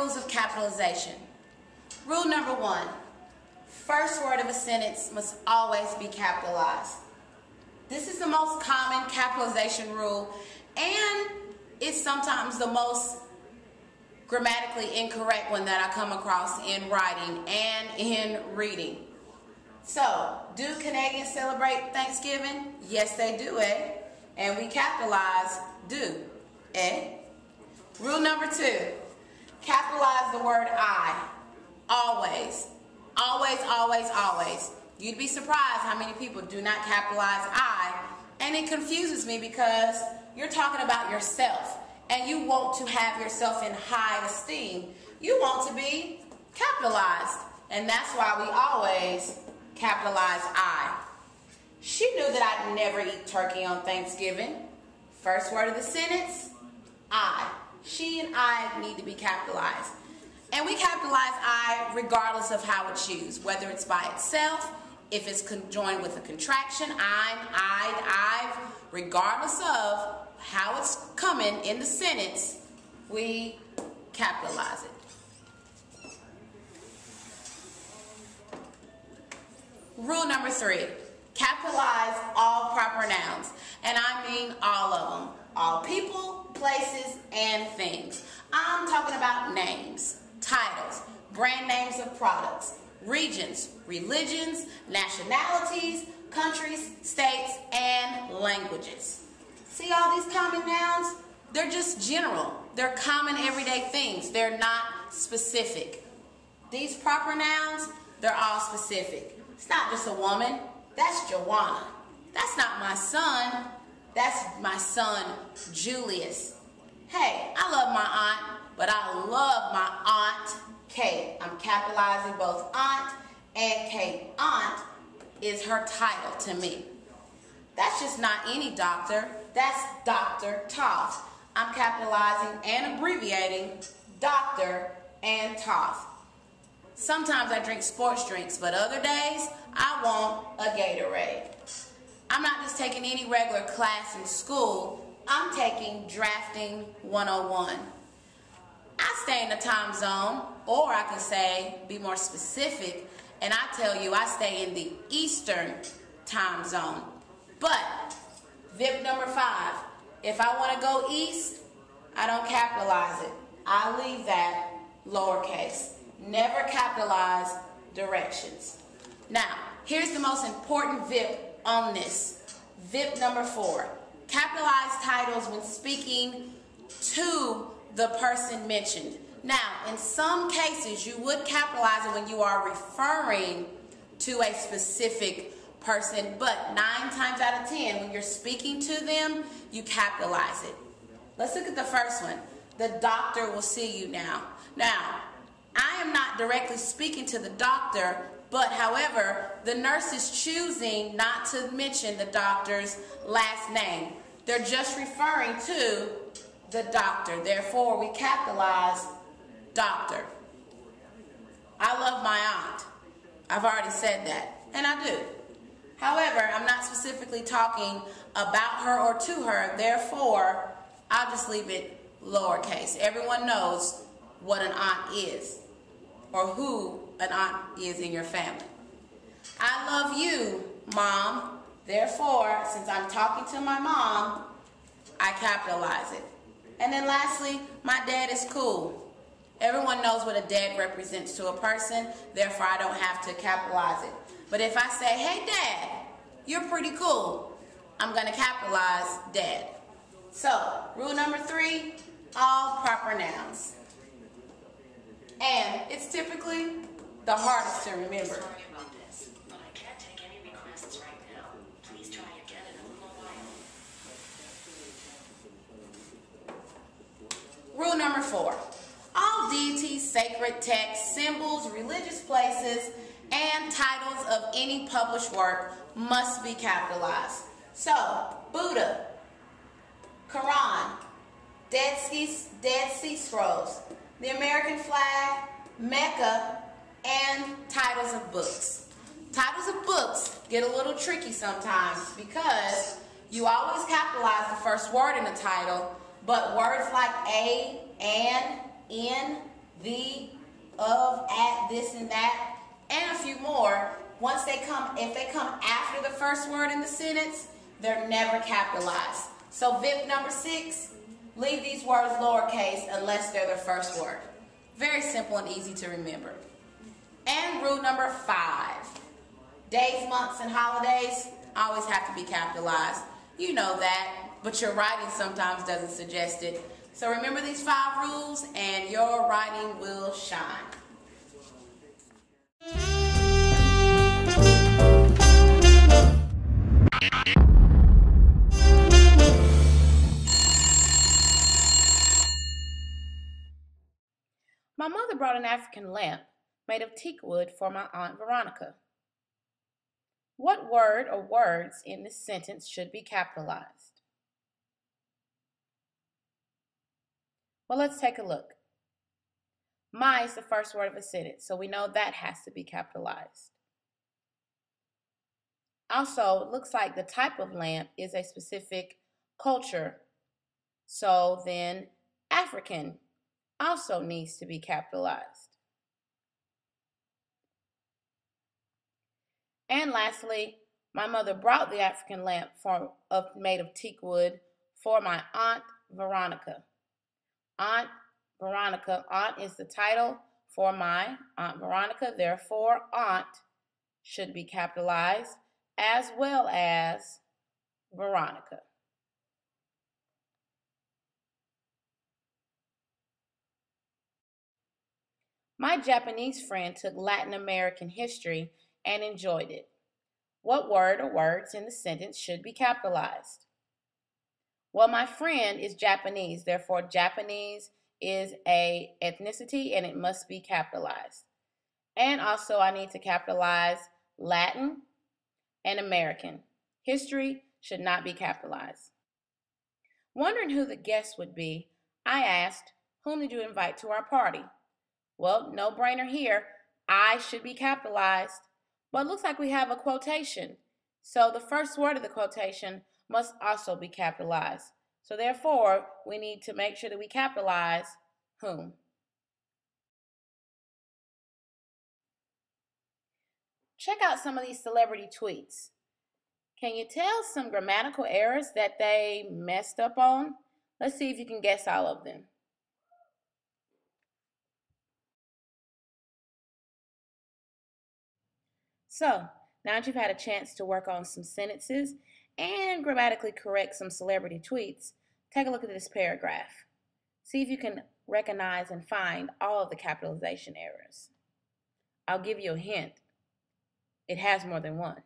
rules of capitalization. Rule number 1, first word of a sentence must always be capitalized. This is the most common capitalization rule, and it's sometimes the most grammatically incorrect one that I come across in writing and in reading. So, do Canadians celebrate Thanksgiving? Yes, they do, eh? And we capitalize do, eh? Rule number 2, capitalize the word I. Always. Always, always, always. You'd be surprised how many people do not capitalize I, and it confuses me because you're talking about yourself, and you want to have yourself in high esteem. You want to be capitalized, and that's why we always capitalize I. She knew that I'd never eat turkey on Thanksgiving. First word of the sentence, I. She and I need to be capitalized. And we capitalize I regardless of how it's used, whether it's by itself, if it's conjoined with a contraction, I'm, I've, regardless of how it's coming in the sentence, we capitalize it. Rule number 3, capitalize all proper nouns, and I mean all of them. All people, places, and things. I'm talking about names, titles, brand names of products, regions, religions, nationalities, countries, states, and languages. See all these common nouns? They're just general. They're common everyday things. They're not specific. These proper nouns, they're all specific. It's not just a woman. That's Joanna. That's not my son. That's my son, Julius. Hey, I love my aunt, but I love my aunt Kate. I'm capitalizing both aunt and Kate. Aunt is her title to me. That's just not any doctor. That's Dr. Toth. I'm capitalizing and abbreviating Dr. and Toth. Sometimes I drink sports drinks, but other days I want a Gatorade. I'm not just taking any regular class in school. I'm taking Drafting 101. I stay in the time zone, or I can say, be more specific, and I tell you I stay in the Eastern time zone. But, VIP number 5, if I want to go east, I don't capitalize it. I leave that lowercase. Never capitalize directions. Now, here's the most important VIP on this. VIP number 4. Capitalize titles when speaking to the person mentioned. Now, in some cases, you would capitalize it when you are referring to a specific person, but 9 times out of 10, when you're speaking to them, you capitalize it. Let's look at the first one. The doctor will see you now. Now, I am not directly speaking to the doctor, but however, the nurse is choosing not to mention the doctor's last name. They're just referring to the doctor. Therefore, we capitalize doctor. I love my aunt. I've already said that, and I do. However, I'm not specifically talking about her or to her. Therefore, I'll just leave it lowercase. Everyone knows what an aunt is, or who an aunt is in your family. I love you, Mom. Therefore, since I'm talking to my mom, I capitalize it. And then lastly, my dad is cool. Everyone knows what a dad represents to a person, therefore I don't have to capitalize it. But if I say, hey Dad, you're pretty cool, I'm going to capitalize Dad. So, rule number 3, all proper nouns. And it's typically the hardest to remember. Sorry about this, but I can't take any requests right now. Please try again in a little while. Rule number 4. All deities, sacred texts, symbols, religious places, and titles of any published work must be capitalized. So, Buddha, Quran, Dead Sea Scrolls, the American flag, Mecca, and titles of books. Titles of books get a little tricky sometimes because you always capitalize the first word in the title, but words like a, and, in, the, of, at, this, and that, and a few more. If they come after the first word in the sentence, they're never capitalized. So VIP number 6, leave these words lowercase unless they're the first word. Very simple and easy to remember. And rule number 5, days, months, and holidays always have to be capitalized. You know that, but your writing sometimes doesn't suggest it. So remember these 5 rules and your writing will shine. My mother brought an African lamp made of teak wood for my Aunt Veronica. What word or words in this sentence should be capitalized? Well, let's take a look. My is the first word of a sentence, so we know that has to be capitalized. Also, it looks like the type of lamp is a specific culture, so then African also needs to be capitalized. And lastly, my mother brought the African lamp made of teak wood for my Aunt Veronica. Aunt Veronica, Aunt is the title for my Aunt Veronica, therefore Aunt should be capitalized as well as Veronica. My Japanese friend took Latin American history and enjoyed it. What word or words in the sentence should be capitalized? Well, my friend is Japanese, therefore Japanese is a ethnicity and it must be capitalized. And also I need to capitalize Latin and American. History should not be capitalized. Wondering who the guest would be, I asked, whom did you invite to our party? Well, no brainer here. I should be capitalized. But it looks like we have a quotation. So the first word of the quotation must also be capitalized. So therefore, we need to make sure that we capitalize whom. Check out some of these celebrity tweets. Can you tell some grammatical errors that they messed up on? Let's see if you can guess all of them. So, now that you've had a chance to work on some sentences and grammatically correct some celebrity tweets, take a look at this paragraph. See if you can recognize and find all of the capitalization errors. I'll give you a hint. It has more than one.